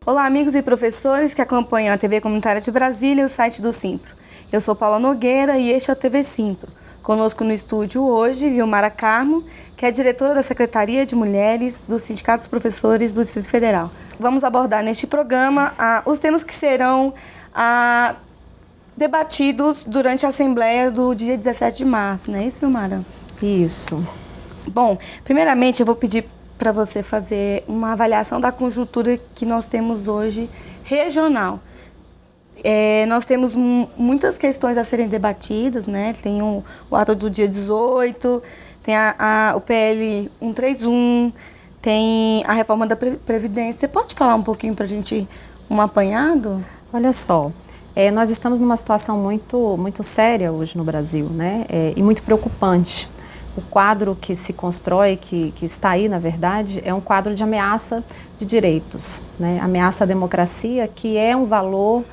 Olá, amigos e professores que acompanham a TV Comunitária de Brasília e o site do Simpro. Eu sou Paula Nogueira e este é o TV Simpro. Conosco no estúdio hoje, Vilmara Carmo, que é diretora da Secretaria de Mulheres do Sindicato dos Professores do Distrito Federal. Vamos abordar neste programa os temas que serão debatidos durante a Assembleia do dia 17 de março, não é isso, Vilmara? Isso. Bom, primeiramente eu vou pedir para você fazer uma avaliação da conjuntura que nós temos hoje regional. Nós temos muitas questões a serem debatidas, né? Tem o ato do dia 18, tem o PL 131, tem a reforma da Previdência. Você pode falar um pouquinho para a gente, um apanhado? Olha só, nós estamos numa situação muito séria hoje no Brasil, né? E muito preocupante. O quadro que se constrói, que está aí, na verdade, é um quadro de ameaça de direitos, né? Ameaça à democracia, que é um valor,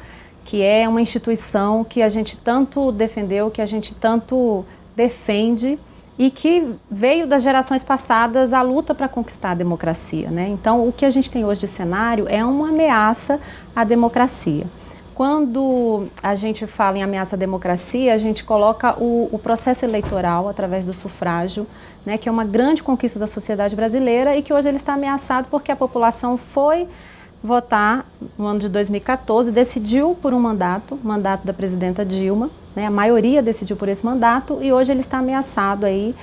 que é uma instituição que a gente tanto defendeu, que a gente tanto defende e que veio das gerações passadas a luta para conquistar a democracia, né? Então, o que a gente tem hoje de cenário é uma ameaça à democracia. Quando a gente fala em ameaça à democracia, a gente coloca o processo eleitoral através do sufrágio, né, que é uma grande conquista da sociedade brasileira e que hoje ele está ameaçado porque a população foi votar no ano de 2014, decidiu por um mandato da presidenta Dilma, né, a maioria decidiu por esse mandato e hoje ele está ameaçado aí,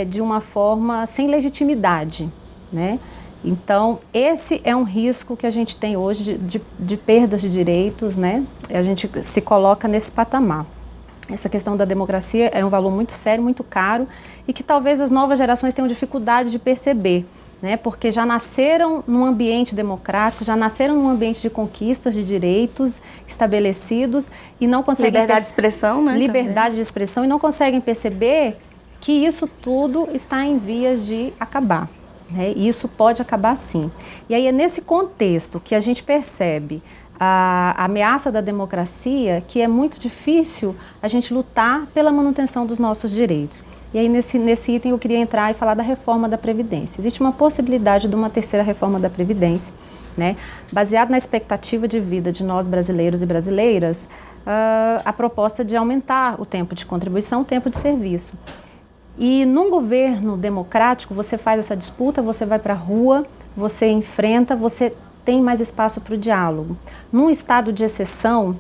de uma forma sem legitimidade, né? Então, esse é um risco que a gente tem hoje de perdas de direitos, né? A gente se coloca nesse patamar. Essa questão da democracia é um valor muito sério, muito caro e que talvez as novas gerações tenham dificuldade de perceber, né? Porque já nasceram num ambiente democrático, já nasceram num ambiente de conquistas de direitos estabelecidos e não conseguem... Liberdade de expressão, né? Liberdade de expressão e não conseguem perceber que isso tudo está em vias de acabar. E isso pode acabar sim. E aí é nesse contexto que a gente percebe a ameaça da democracia, que é muito difícil a gente lutar pela manutenção dos nossos direitos. E aí nesse item eu queria entrar e falar da reforma da Previdência. Existe uma possibilidade de uma terceira reforma da Previdência, né? Baseado na expectativa de vida de nós brasileiros e brasileiras, a proposta de aumentar o tempo de contribuição, o tempo de serviço. E num governo democrático, você faz essa disputa, você vai para a rua, você enfrenta, você tem mais espaço para o diálogo. Num estado de exceção,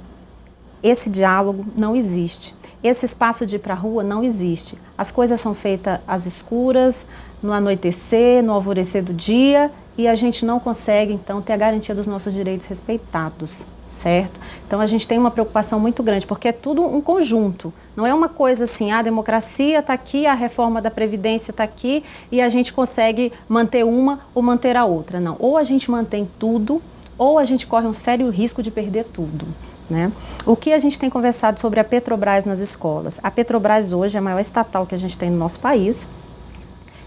esse diálogo não existe. Esse espaço de ir para a rua não existe. As coisas são feitas às escuras, no anoitecer, no alvorecer do dia, e a gente não consegue, então, ter a garantia dos nossos direitos respeitados. Certo? Então a gente tem uma preocupação muito grande, porque é tudo um conjunto, não é uma coisa assim, a democracia está aqui, a reforma da Previdência está aqui e a gente consegue manter uma ou manter a outra, não. Ou a gente mantém tudo, ou a gente corre um sério risco de perder tudo, né? O que a gente tem conversado sobre a Petrobras nas escolas? A Petrobras hoje é a maior estatal que a gente tem no nosso país.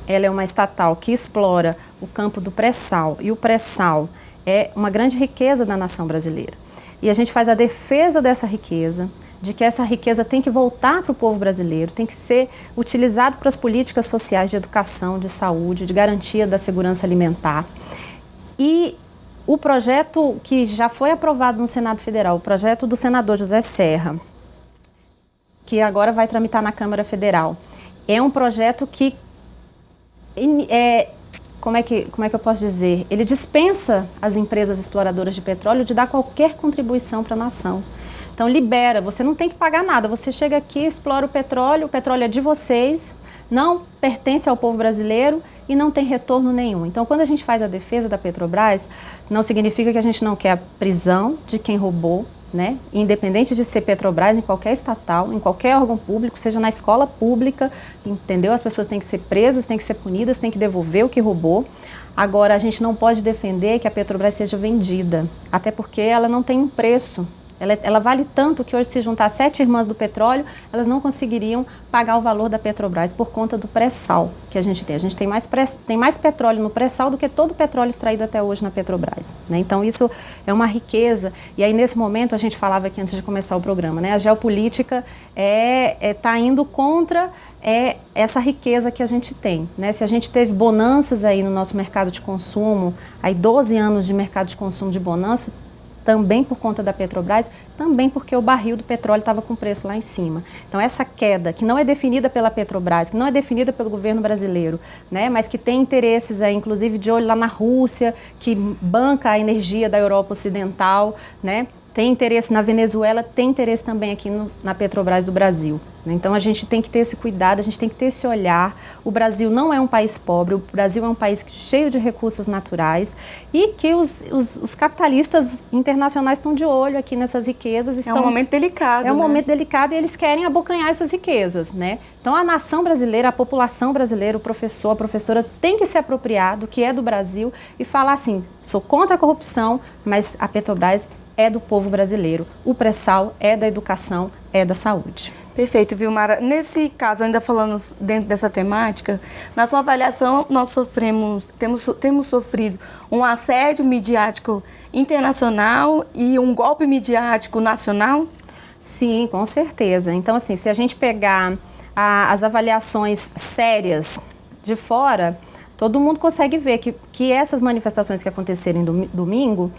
Ela é uma estatal que explora o campo do pré-sal, e o pré-sal é uma grande riqueza da nação brasileira. E a gente faz a defesa dessa riqueza, de que essa riqueza tem que voltar para o povo brasileiro, tem que ser utilizado para as políticas sociais de educação, de saúde, de garantia da segurança alimentar. E o projeto que já foi aprovado no Senado Federal, o projeto do senador José Serra, que agora vai tramitar na Câmara Federal, é um projeto que como é que eu posso dizer? Ele dispensa as empresas exploradoras de petróleo de dar qualquer contribuição para a nação. Então libera, você não tem que pagar nada, você chega aqui, explora o petróleo é de vocês, não pertence ao povo brasileiro e não tem retorno nenhum. Então quando a gente faz a defesa da Petrobras, não significa que a gente não quer a prisão de quem roubou, né? Independente de ser Petrobras, em qualquer estatal, em qualquer órgão público, seja na escola pública, entendeu? As pessoas têm que ser presas, têm que ser punidas, têm que devolver o que roubou. Agora, a gente não pode defender que a Petrobras seja vendida, até porque ela não tem um preço Ela vale tanto que hoje, se juntar 7 irmãs do petróleo, elas não conseguiriam pagar o valor da Petrobras por conta do pré-sal que a gente tem. A gente tem mais petróleo no pré-sal do que todo o petróleo extraído até hoje na Petrobras, né? Então, isso é uma riqueza. E aí, nesse momento, a gente falava aqui antes de começar o programa, né? A geopolítica está indo contra essa riqueza que a gente tem, né? Se a gente teve bonanças aí no nosso mercado de consumo, aí 12 anos de mercado de consumo de bonança, também por conta da Petrobras, também porque o barril do petróleo estava com preço lá em cima. Então, essa queda, que não é definida pela Petrobras, que não é definida pelo governo brasileiro, né, mas que tem interesses, inclusive de olho lá na Rússia, que banca a energia da Europa Ocidental, né, tem interesse na Venezuela, tem interesse também aqui na Petrobras do Brasil. Então, a gente tem que ter esse cuidado, a gente tem que ter esse olhar. O Brasil não é um país pobre, o Brasil é um país cheio de recursos naturais e que os capitalistas internacionais estão de olho aqui nessas riquezas. É um momento delicado, É um momento delicado e eles querem abocanhar essas riquezas, né? Então, a nação brasileira, a população brasileira, o professor, a professora tem que se apropriar do que é do Brasil e falar assim, sou contra a corrupção, mas a Petrobras é do povo brasileiro. O pré-sal é da educação, é da saúde. Perfeito, Vilmara. Nesse caso, ainda falando dentro dessa temática, na sua avaliação, nós temos sofrido um assédio midiático internacional e um golpe midiático nacional? Sim, com certeza. Então, assim, se a gente pegar as avaliações sérias de fora, todo mundo consegue ver que essas manifestações que aconteceram domingo,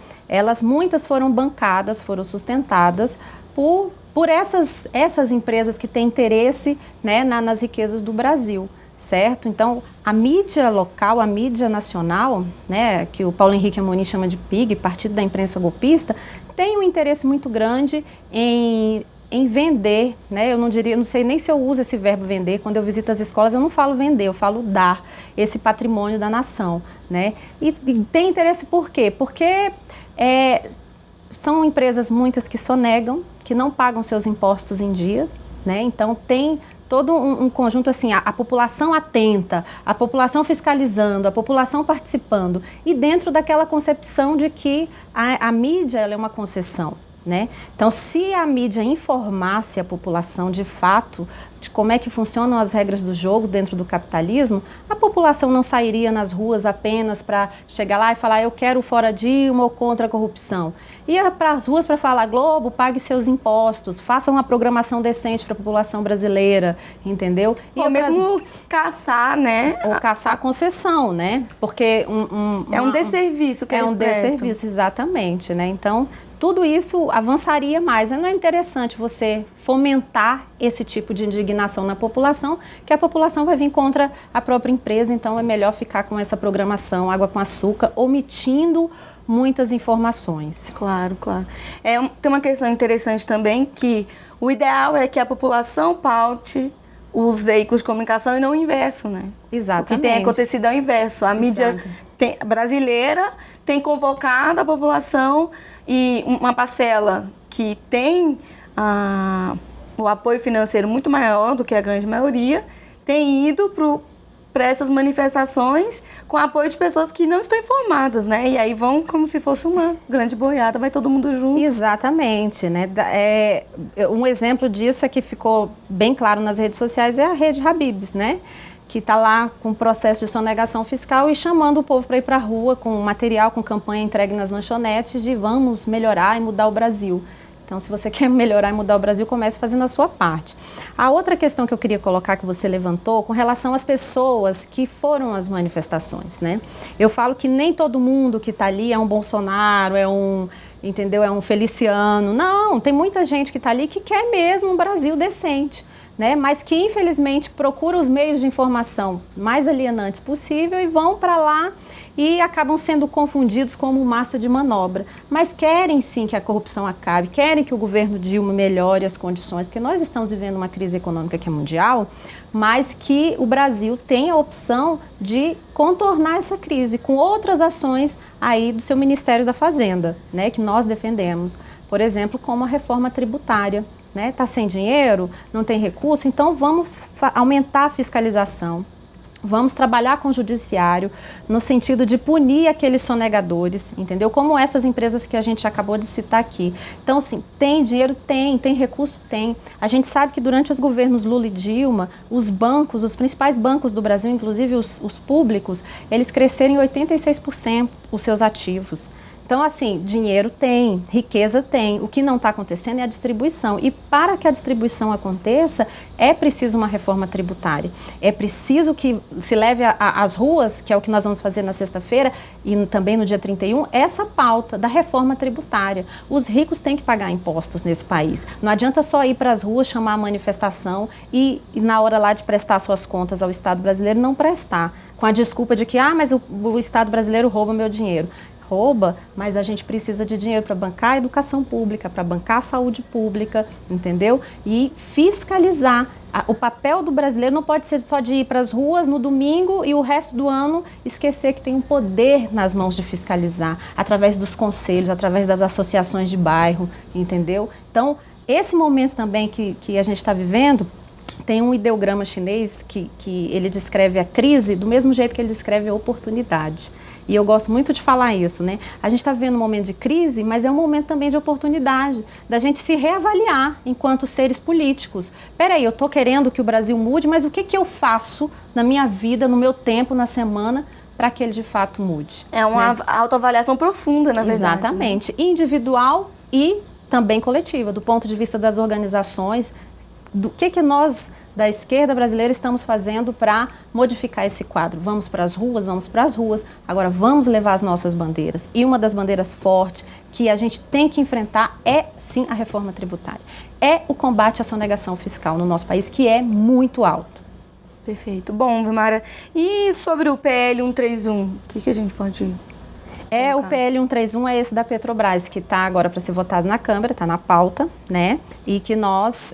muitas foram bancadas, foram sustentadas por essas empresas que têm interesse, né, nas riquezas do Brasil, certo? Então, a mídia local, a mídia nacional, né, que o Paulo Henrique Amorim chama de PIG, Partido da Imprensa Golpista, tem um interesse muito grande em vender, né? Eu não sei nem se eu uso esse verbo vender. Quando eu visito as escolas, eu não falo vender, eu falo dar esse patrimônio da nação, né? E tem interesse por quê? Porque são empresas muitas que sonegam, que não pagam seus impostos em dia, né? Então tem todo um conjunto assim, a população atenta, a população fiscalizando, a população participando e dentro daquela concepção de que a mídia ela é uma concessão, né? Então, se a mídia informasse a população de fato de como é que funcionam as regras do jogo dentro do capitalismo, a população não sairia nas ruas apenas para chegar lá e falar eu quero fora Dilma ou contra a corrupção. Ia para as ruas para falar Globo, pague seus impostos, faça uma programação decente para a população brasileira, entendeu? Ou mesmo caçar, né? Ou caçar a concessão, né? Porque é um desserviço que eles prestam. Desserviço, exatamente, né? Então, tudo isso avançaria mais. Não é interessante você fomentar esse tipo de indignação na população, que a população vai vir contra a própria empresa, então é melhor ficar com essa programação água com açúcar, omitindo muitas informações. Claro, claro. Tem uma questão interessante também, que o ideal é que a população paute os veículos de comunicação e não o inverso, né? Exatamente. O que tem acontecido é o inverso. A mídia brasileira tem convocado a população e uma parcela que tem o apoio financeiro muito maior do que a grande maioria tem ido para essas manifestações com apoio de pessoas que não estão informadas, né? E aí vão como se fosse uma grande boiada, vai todo mundo junto. Exatamente, né? Um exemplo disso é que ficou bem claro nas redes sociais é a rede Habib's, né? Que está lá com o processo de sonegação fiscal e chamando o povo para ir para a rua com material, com campanha entregue nas lanchonetes de vamos melhorar e mudar o Brasil. Então, se você quer melhorar e mudar o Brasil, comece fazendo a sua parte. A outra questão que eu queria colocar, que você levantou, com relação às pessoas que foram às manifestações, né? Eu falo que nem todo mundo que está ali é um Bolsonaro, é um Feliciano. Não, tem muita gente que está ali que quer mesmo um Brasil decente, né? Mas que, infelizmente, procura os meios de informação mais alienantes possível e vão para lá e acabam sendo confundidos como massa de manobra. Mas querem sim que a corrupção acabe, querem que o governo Dilma melhore as condições, porque nós estamos vivendo uma crise econômica que é mundial, mas que o Brasil tem a opção de contornar essa crise com outras ações aí do seu Ministério da Fazenda, né, que nós defendemos. Por exemplo, como a reforma tributária. Né? Tá sem dinheiro, não tem recurso, então vamos aumentar a fiscalização, Vamos trabalhar com o judiciário no sentido de punir aqueles sonegadores, entendeu? Como essas empresas que a gente acabou de citar aqui. Então, assim, tem dinheiro? Tem recurso? Tem. A gente sabe que durante os governos Lula e Dilma, os bancos, os principais bancos do Brasil, inclusive os públicos, eles cresceram em 86% os seus ativos. Então, assim, dinheiro tem, riqueza tem. O que não está acontecendo é a distribuição. E para que a distribuição aconteça, é preciso uma reforma tributária. É preciso que se leve às ruas, que é o que nós vamos fazer na sexta-feira e também no dia 31, essa pauta da reforma tributária. Os ricos têm que pagar impostos nesse país. Não adianta só ir para as ruas, chamar a manifestação e na hora lá de prestar suas contas ao Estado brasileiro, não prestar. Com a desculpa de que, mas o Estado brasileiro rouba meu dinheiro. Rouba, mas a gente precisa de dinheiro para bancar a educação pública, para bancar a saúde pública, entendeu? E fiscalizar. O papel do brasileiro não pode ser só de ir para as ruas no domingo e o resto do ano esquecer que tem um poder nas mãos de fiscalizar, através dos conselhos, através das associações de bairro, entendeu? Então, esse momento também que a gente está vivendo, tem um ideograma chinês que ele descreve a crise do mesmo jeito que ele descreve a oportunidade. E eu gosto muito de falar isso, né? A gente está vivendo um momento de crise, mas é um momento também de oportunidade, da gente se reavaliar enquanto seres políticos. Peraí, eu estou querendo que o Brasil mude, mas o que eu faço na minha vida, no meu tempo, na semana, para que ele de fato mude? É uma autoavaliação profunda, na verdade. Exatamente. Né? Individual e também coletiva, do ponto de vista das organizações, do que nós da esquerda brasileira estamos fazendo para modificar esse quadro. Vamos para as ruas, agora vamos levar as nossas bandeiras. E uma das bandeiras fortes que a gente tem que enfrentar é, sim, a reforma tributária. É o combate à sonegação fiscal no nosso país, que é muito alto. Perfeito. Bom, Vilmara, e sobre o PL 131, o que a gente pode... O PL 131 é esse da Petrobras, que está agora para ser votado na Câmara, está na pauta, né? E que nós...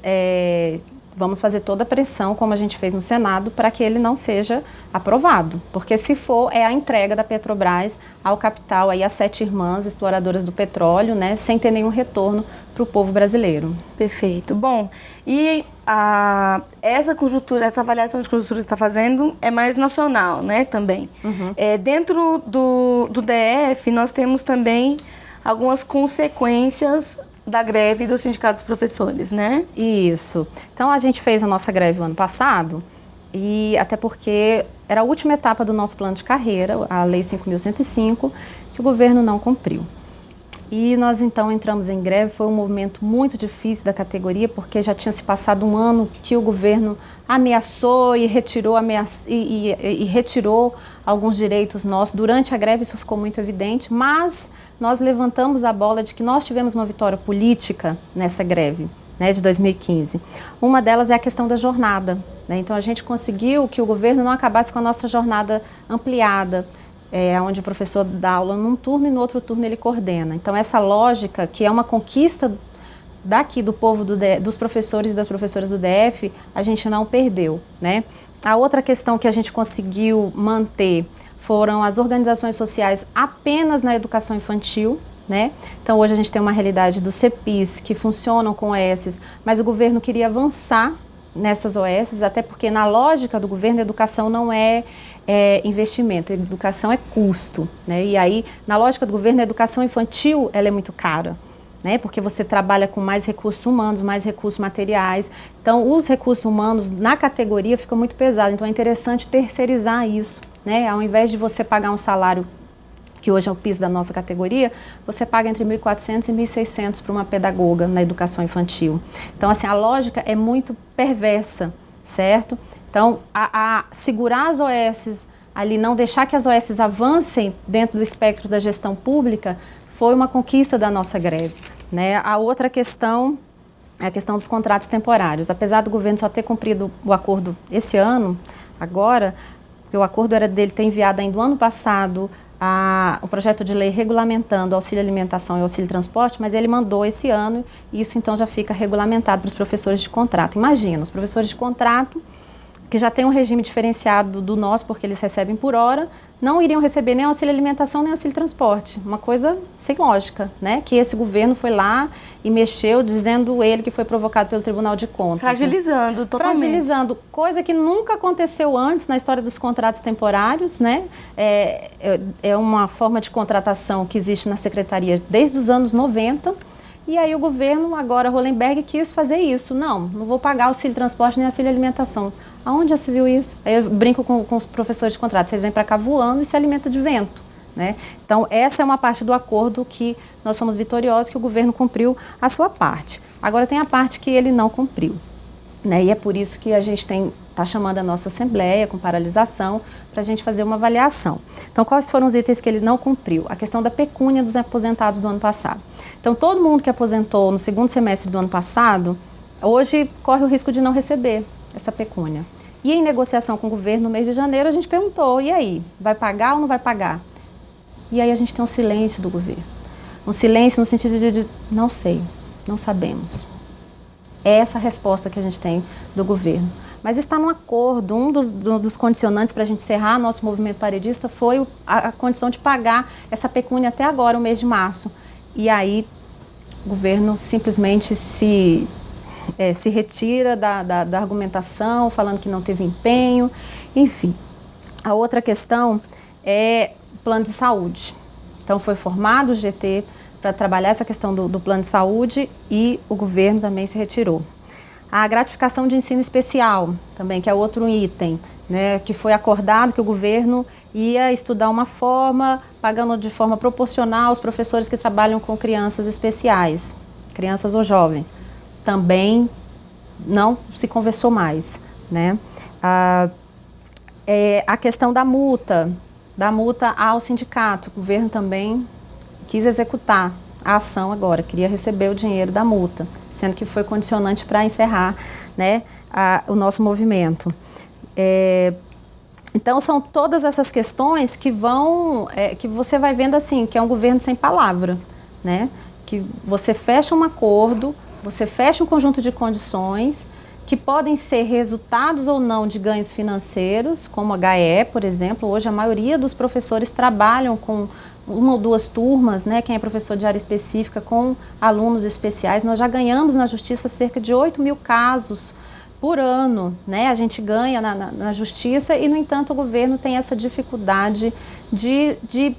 vamos fazer toda a pressão, como a gente fez no Senado, para que ele não seja aprovado. Porque se for, é a entrega da Petrobras ao capital, aí às 7 irmãs exploradoras do petróleo, né, sem ter nenhum retorno para o povo brasileiro. Perfeito. Bom, e essa conjuntura, essa avaliação de conjuntura que você está fazendo é mais nacional, né, também. Uhum. Dentro do DF, nós temos também algumas consequências da greve do Sindicato dos Professores, né? Isso. Então, a gente fez a nossa greve o ano passado, e até porque era a última etapa do nosso plano de carreira, a Lei 5.105, que o governo não cumpriu. E nós, então, entramos em greve. Foi um momento muito difícil da categoria, porque já tinha se passado um ano que o governo ameaçou e retirou alguns direitos nossos. Durante a greve isso ficou muito evidente, mas nós levantamos a bola de que nós tivemos uma vitória política nessa greve, né, de 2015. Uma delas é a questão da jornada, né? Então a gente conseguiu que o governo não acabasse com a nossa jornada ampliada, onde o professor dá aula num turno e no outro turno ele coordena. Então essa lógica, que é uma conquista daqui do povo dos professores e das professoras do DF, a gente não perdeu, né? A outra questão que a gente conseguiu manter foram as organizações sociais apenas na educação infantil, né? Então hoje a gente tem uma realidade dos CEPIs que funcionam com OS, mas o governo queria avançar nessas OS, até porque na lógica do governo a educação não é investimento, a educação é custo, né? E aí na lógica do governo a educação infantil ela é muito cara, né? Porque você trabalha com mais recursos humanos, mais recursos materiais. Então, os recursos humanos na categoria ficam muito pesados. Então, é interessante terceirizar isso, né? Ao invés de você pagar um salário, que hoje é o piso da nossa categoria, você paga entre 1.400 e 1.600 para uma pedagoga na educação infantil. Então, assim, a lógica é muito perversa, certo? Então, a segurar as OS ali, não deixar que as OS avancem dentro do espectro da gestão pública, foi uma conquista da nossa greve, né? A outra questão é a questão dos contratos temporários. Apesar do governo só ter cumprido o acordo esse ano, agora, porque o acordo era dele ter enviado ainda o ano passado o projeto de lei regulamentando o auxílio alimentação e o auxílio transporte, mas ele mandou esse ano e isso então já fica regulamentado para os professores de contrato. Imagina, os professores de contrato que já tem um regime diferenciado do nosso, porque eles recebem por hora, não iriam receber nem auxílio alimentação, nem auxílio transporte. Uma coisa sem lógica, né? Que esse governo foi lá e mexeu, dizendo ele que foi provocado pelo Tribunal de Contas. Fragilizando, né? Totalmente. Fragilizando, coisa que nunca aconteceu antes na história dos contratos temporários, né? É uma forma de contratação que existe na Secretaria desde os anos 90. E aí o governo, agora Hollenberg, quis fazer isso. Não vou pagar auxílio transporte nem auxílio alimentação. Aonde já se viu isso? Aí eu brinco com os professores de contrato, vocês vêm para cá voando e se alimentam de vento, né? Então essa é uma parte do acordo que nós somos vitoriosos, que o governo cumpriu a sua parte. Agora tem a parte que ele não cumpriu, né? E é por isso que a gente está chamando a nossa Assembleia com paralisação para a gente fazer uma avaliação. Então quais foram os itens que ele não cumpriu? A questão da pecúnia dos aposentados do ano passado. Então todo mundo que aposentou no segundo semestre do ano passado, hoje corre o risco de não receber essa pecúnia. E em negociação com o governo no mês de janeiro, a gente perguntou, e aí, vai pagar ou não vai pagar? E aí a gente tem um silêncio do governo. Um silêncio no sentido de não sei, não sabemos. É essa a resposta que a gente tem do governo. Mas está no acordo, um dos condicionantes para a gente encerrar nosso movimento paredista foi a condição de pagar essa pecúnia até agora, o mês de março. E aí o governo simplesmente se retira da argumentação, falando que não teve empenho, enfim. A outra questão é o plano de saúde. Então foi formado o GT para trabalhar essa questão do plano de saúde e o governo também se retirou. A gratificação de ensino especial também, que é outro item, né, que foi acordado que o governo ia estudar uma forma, pagando de forma proporcional os professores que trabalham com crianças especiais, crianças ou jovens. Também não se conversou mais, né? A questão da multa ao sindicato, o governo também quis executar a ação agora, queria receber o dinheiro da multa, sendo que foi condicionante para encerrar, né, o nosso movimento. Então são todas essas questões que que você vai vendo assim, que é um governo sem palavra, né? Que você fecha um acordo, você fecha um conjunto de condições que podem ser resultados ou não de ganhos financeiros, como a HE, por exemplo. Hoje a maioria dos professores trabalham com uma ou duas turmas, né? Quem é professor de área específica com alunos especiais. Nós já ganhamos na justiça cerca de 8.000 casos por ano, né? A gente ganha na justiça e, no entanto, o governo tem essa dificuldade de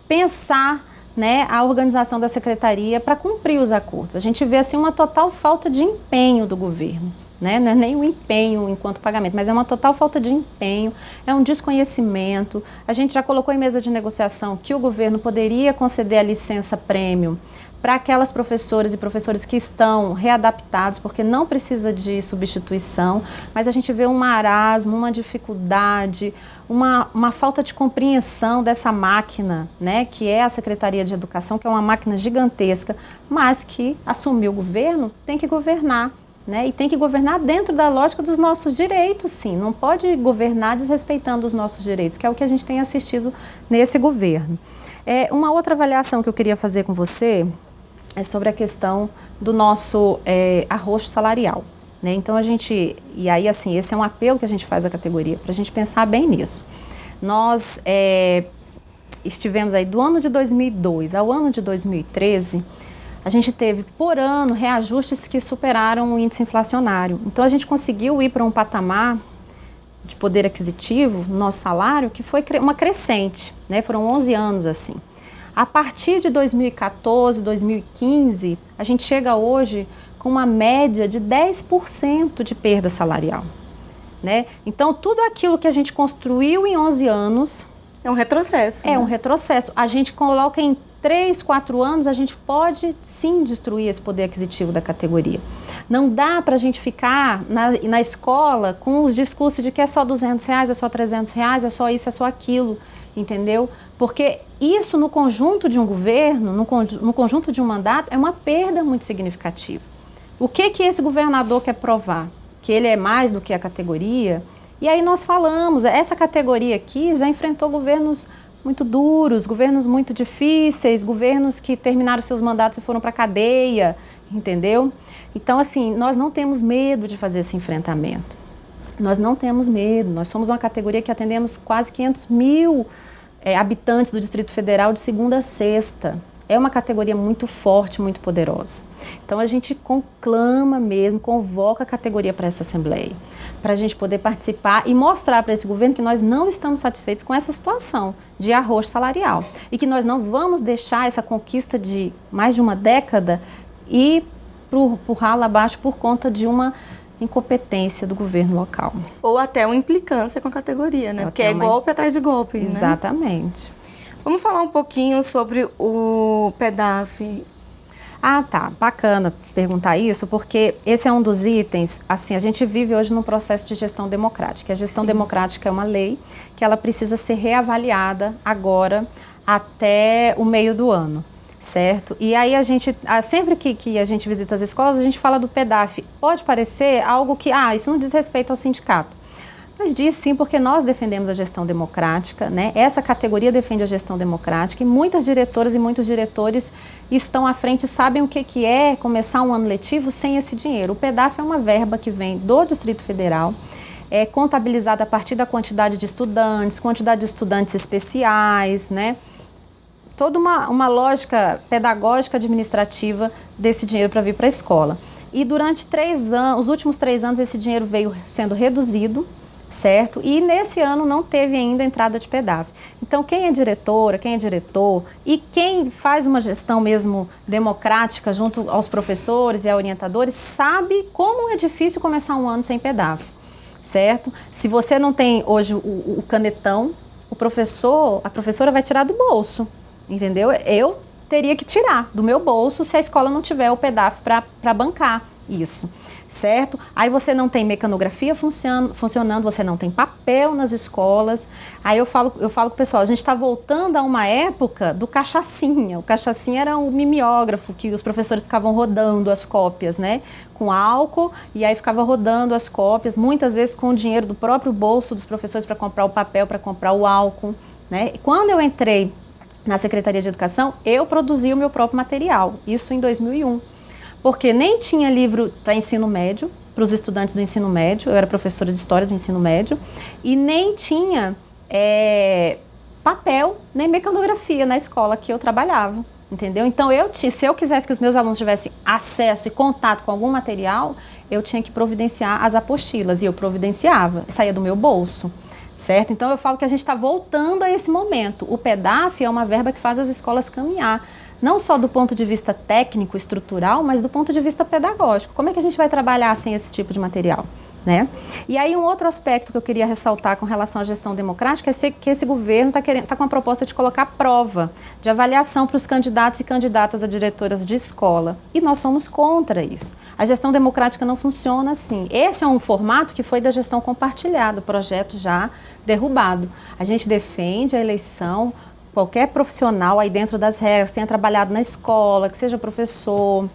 pensar, né, a organização da secretaria para cumprir os acordos. A gente vê assim uma total falta de empenho do governo, né? Não é nem o empenho enquanto pagamento, mas é uma total falta de empenho, é um desconhecimento. A gente já colocou em mesa de negociação que o governo poderia conceder a licença prêmio para aquelas professoras e professores que estão readaptados, porque não precisa de substituição, mas a gente vê um marasmo, uma dificuldade, uma falta de compreensão dessa máquina, né, que é a Secretaria de Educação, que é uma máquina gigantesca, mas que assumiu o governo, tem que governar, né, e tem que governar dentro da lógica dos nossos direitos, sim, não pode governar desrespeitando os nossos direitos, que é o que a gente tem assistido nesse governo. Uma outra avaliação que eu queria fazer com você é sobre a questão do nosso arrocho salarial, né? Então e aí assim, esse é um apelo que a gente faz à categoria, para a gente pensar bem nisso. Nós estivemos aí do ano de 2002 ao ano de 2013, a gente teve por ano reajustes que superaram o índice inflacionário. Então a gente conseguiu ir para um patamar de poder aquisitivo no nosso salário que foi uma crescente, né? Foram 11 anos assim. A partir de 2014, 2015, a gente chega hoje com uma média de 10% de perda salarial, né? Então, tudo aquilo que a gente construiu em 11 anos... É um retrocesso. É um retrocesso. A gente coloca em 3, 4 anos, a gente pode sim destruir esse poder aquisitivo da categoria. Não dá para a gente ficar na escola com os discursos de que é só R$200, é só R$300, é só isso, é só aquilo, entendeu? Porque isso no conjunto de um governo, no conjunto de um mandato, é uma perda muito significativa. O que esse governador quer provar? Que ele é mais do que a categoria? E aí nós falamos, essa categoria aqui já enfrentou governos muito duros, governos muito difíceis, governos que terminaram seus mandatos e foram para a cadeia, entendeu? Então, assim, nós não temos medo de fazer esse enfrentamento. Nós não temos medo, nós somos uma categoria que atendemos quase 500 mil habitantes do Distrito Federal de segunda a sexta. É uma categoria muito forte, muito poderosa. Então a gente conclama mesmo, convoca a categoria para essa Assembleia, para a gente poder participar e mostrar para esse governo que nós não estamos satisfeitos com essa situação de arroz salarial e que nós não vamos deixar essa conquista de mais de uma década ir pro ralo abaixo por conta de uma incompetência do governo local. Ou até uma implicância com a categoria, né? Porque é golpe atrás de golpe, né? Exatamente. Vamos falar um pouquinho sobre o PEDAF. Ah, tá. Bacana perguntar isso, porque esse é um dos itens, assim, a gente vive hoje num processo de gestão democrática. A gestão democrática é uma lei que ela precisa ser reavaliada agora até o meio do ano, certo? E aí a gente, sempre que a gente visita as escolas, a gente fala do PEDAF. Pode parecer algo que, isso não diz respeito ao sindicato. Mas diz sim, porque nós defendemos a gestão democrática, né? Essa categoria defende a gestão democrática e muitas diretoras e muitos diretores estão à frente e sabem o que é começar um ano letivo sem esse dinheiro. O PEDAF é uma verba que vem do Distrito Federal, é contabilizada a partir da quantidade de estudantes especiais, né? Toda uma lógica pedagógica administrativa desse dinheiro para vir para a escola. E durante 3 anos, os últimos 3 anos, esse dinheiro veio sendo reduzido, certo? E nesse ano não teve ainda entrada de PEDAF. Então, quem é diretora, quem é diretor e quem faz uma gestão mesmo democrática junto aos professores e a orientadores, sabe como é difícil começar um ano sem PEDAF, certo? Se você não tem hoje o canetão, a professora vai tirar do bolso, entendeu? Eu teria que tirar do meu bolso se a escola não tiver o PEDAF para bancar isso, certo? Aí você não tem mecanografia funcionando, você não tem papel nas escolas. Aí eu falo com o pessoal, a gente está voltando a uma época do cachaçinha. O cachaçinha era um mimeógrafo que os professores ficavam rodando as cópias, né? Com álcool, e aí ficava rodando as cópias, muitas vezes com o dinheiro do próprio bolso dos professores para comprar o papel, para comprar o álcool, né? E quando eu entrei na Secretaria de Educação, eu produzi o meu próprio material, isso em 2001. Porque nem tinha livro para ensino médio, para os estudantes do ensino médio, eu era professora de História do ensino médio, e nem tinha papel, nem mecanografia na escola que eu trabalhava, entendeu? Então, se eu quisesse que os meus alunos tivessem acesso e contato com algum material, eu tinha que providenciar as apostilas, e eu providenciava, saía do meu bolso, certo? Então, eu falo que a gente está voltando a esse momento. O PEDAF é uma verba que faz as escolas caminhar, não só do ponto de vista técnico, estrutural, mas do ponto de vista pedagógico. Como é que a gente vai trabalhar sem esse tipo de material, né? E aí um outro aspecto que eu queria ressaltar com relação à gestão democrática é que esse governo está com a proposta de colocar prova de avaliação para os candidatos e candidatas a diretoras de escola. E nós somos contra isso. A gestão democrática não funciona assim. Esse é um formato que foi da gestão compartilhada, o projeto já derrubado. A gente defende a eleição. Qualquer profissional aí dentro das regras, tenha trabalhado na escola, que seja professor,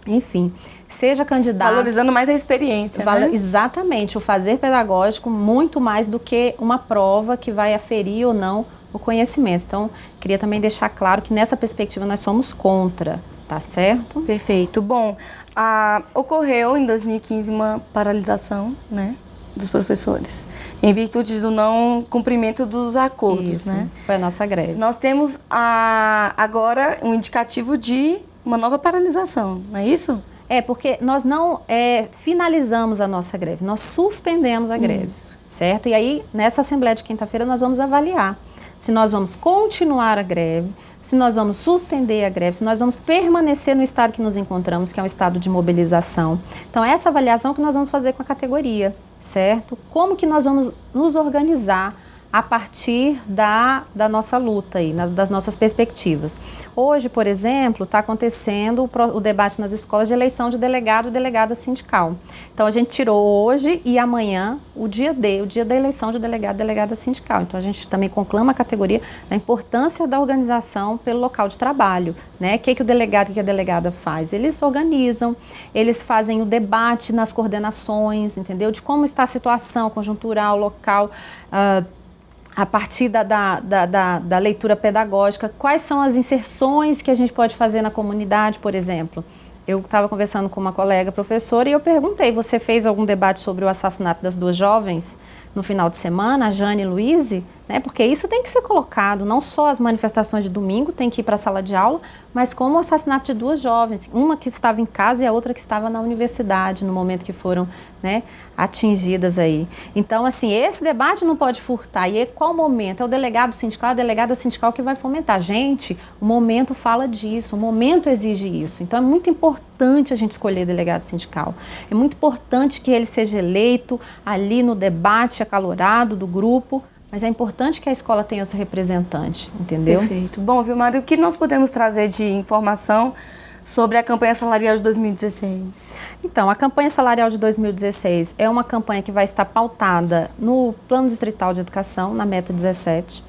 enfim, seja candidato. Valorizando mais a experiência, né? Exatamente, o fazer pedagógico muito mais do que uma prova que vai aferir ou não o conhecimento. Então, queria também deixar claro que nessa perspectiva nós somos contra, tá certo? Perfeito. Bom, ocorreu em 2015 uma paralisação, né, dos professores, em virtude do não cumprimento dos acordos, Isso, né? Foi a nossa greve. Nós temos agora um indicativo de uma nova paralisação, não é isso? Porque nós não finalizamos a nossa greve, nós suspendemos a greve, certo? E aí, nessa Assembleia de quinta-feira, nós vamos avaliar se nós vamos continuar a greve, se nós vamos suspender a greve, se nós vamos permanecer no estado que nos encontramos, que é um estado de mobilização. Então, essa avaliação que nós vamos fazer com a categoria, certo? Como que nós vamos nos organizar a partir da nossa luta aí, das nossas perspectivas. Hoje, por exemplo, está acontecendo o debate nas escolas de eleição de delegado e delegada sindical. Então, a gente tirou hoje e amanhã o dia da eleição de delegado e delegada sindical. Então, a gente também conclama a categoria da importância da organização pelo local de trabalho, né? O que o delegado e a delegada faz? Eles organizam, eles fazem o debate nas coordenações, entendeu? De como está a situação conjuntural, local, a partir da leitura pedagógica, quais são as inserções que a gente pode fazer na comunidade, por exemplo. Eu estava conversando com uma colega professora e eu perguntei, você fez algum debate sobre o assassinato das duas jovens no final de semana, a Jane e Luíse? Porque isso tem que ser colocado, não só as manifestações de domingo, tem que ir para a sala de aula, mas como o assassinato de duas jovens, uma que estava em casa e a outra que estava na universidade, no momento que foram, atingidas aí. Então, assim, esse debate não pode furtar. E qual momento? É o delegado sindical, a delegada sindical que vai fomentar. Gente, o momento fala disso, o momento exige isso. Então, é muito importante a gente escolher delegado sindical. É muito importante que ele seja eleito ali no debate acalorado do grupo, mas é importante que a escola tenha esse representante, entendeu? Perfeito. Bom, Vilmara, o que nós podemos trazer de informação sobre a campanha salarial de 2016? Então, a campanha salarial de 2016 é uma campanha que vai estar pautada no Plano Distrital de Educação, na Meta 17,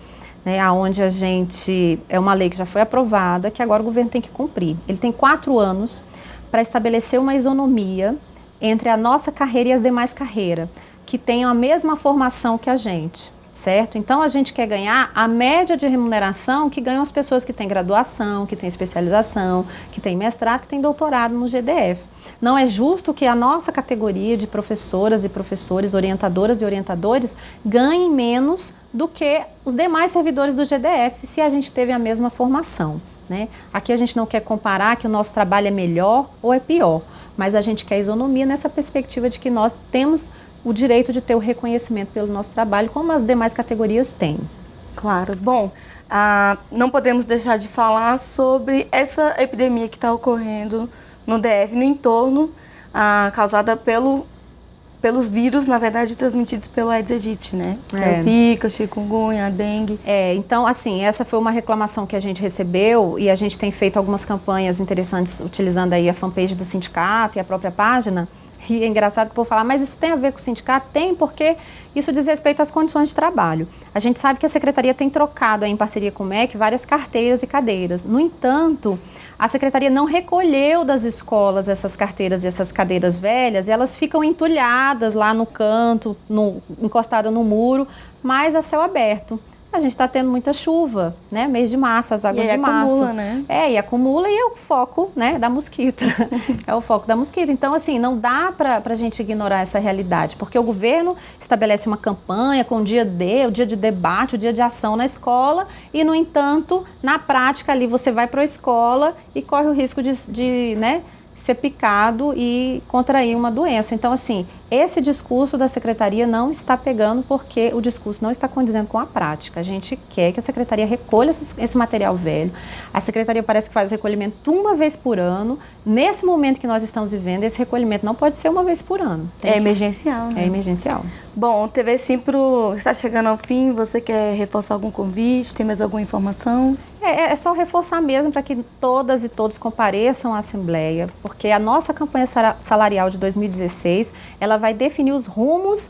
onde é uma lei que já foi aprovada, que agora o governo tem que cumprir. Ele tem 4 anos para estabelecer uma isonomia entre a nossa carreira e as demais carreiras, que tenham a mesma formação que a gente. Certo? Então, a gente quer ganhar a média de remuneração que ganham as pessoas que têm graduação, que têm especialização, que têm mestrado, que têm doutorado no GDF. Não é justo que a nossa categoria de professoras e professores, orientadoras e orientadores ganhem menos do que os demais servidores do GDF se a gente teve a mesma formação. Aqui a gente não quer comparar que o nosso trabalho é melhor ou é pior, mas a gente quer isonomia nessa perspectiva de que nós temos o direito de ter o reconhecimento pelo nosso trabalho, como as demais categorias têm. Claro. Bom, não podemos deixar de falar sobre essa epidemia que está ocorrendo no DF, no entorno, causada pelos vírus, na verdade, transmitidos pelo Aedes aegypti, Que é o Zika, chikungunya, a dengue. Então, assim, essa foi uma reclamação que a gente recebeu e a gente tem feito algumas campanhas interessantes utilizando aí a fanpage do sindicato e a própria página. E é engraçado que o povo fala, mas isso tem a ver com o sindicato? Tem, porque isso diz respeito às condições de trabalho. A gente sabe que a Secretaria tem trocado, em parceria com o MEC, várias carteiras e cadeiras. No entanto, a Secretaria não recolheu das escolas essas carteiras e essas cadeiras velhas, e elas ficam entulhadas lá no canto, encostadas no muro, mas a céu aberto. A gente está tendo muita chuva, mês de março, as águas de março. Acumula, né? E acumula e é o foco, da mosquita. É o foco da mosquita. Então, assim, não dá para a gente ignorar essa realidade, porque o governo estabelece uma campanha com o dia de debate, o dia de ação na escola e, no entanto, na prática ali você vai para a escola e corre o risco de ser picado e contrair uma doença. Então, assim, esse discurso da Secretaria não está pegando porque o discurso não está condizendo com a prática. A gente quer que a Secretaria recolha esse material velho. A Secretaria parece que faz o recolhimento uma vez por ano. Nesse momento que nós estamos vivendo, esse recolhimento não pode ser uma vez por ano. É emergencial, É emergencial. Bom, o TV Simpro está chegando ao fim. Você quer reforçar algum convite? Tem mais alguma informação? É só reforçar mesmo para que todas e todos compareçam à Assembleia, porque a nossa campanha salarial de 2016, ela vai definir os rumos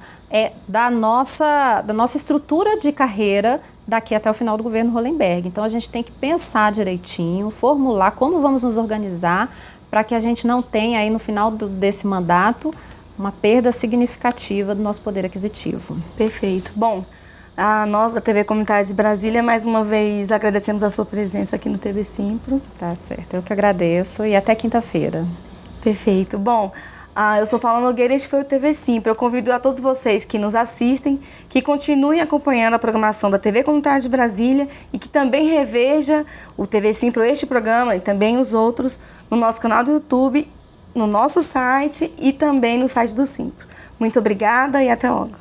da nossa estrutura de carreira daqui até o final do governo Hollenberg. Então, a gente tem que pensar direitinho, formular como vamos nos organizar para que a gente não tenha aí no final desse mandato uma perda significativa do nosso poder aquisitivo. Perfeito. Bom, nós da TV Comunitária de Brasília, mais uma vez agradecemos a sua presença aqui no TV Simpro. Tá certo, eu que agradeço e até quinta-feira. Perfeito. Bom, eu sou Paula Nogueira e este foi o TV Simpro. Eu convido a todos vocês que nos assistem, que continuem acompanhando a programação da TV Comunitária de Brasília e que também reveja o TV Simpro, este programa e também os outros, no nosso canal do YouTube, no nosso site e também no site do Simpro. Muito obrigada e até logo.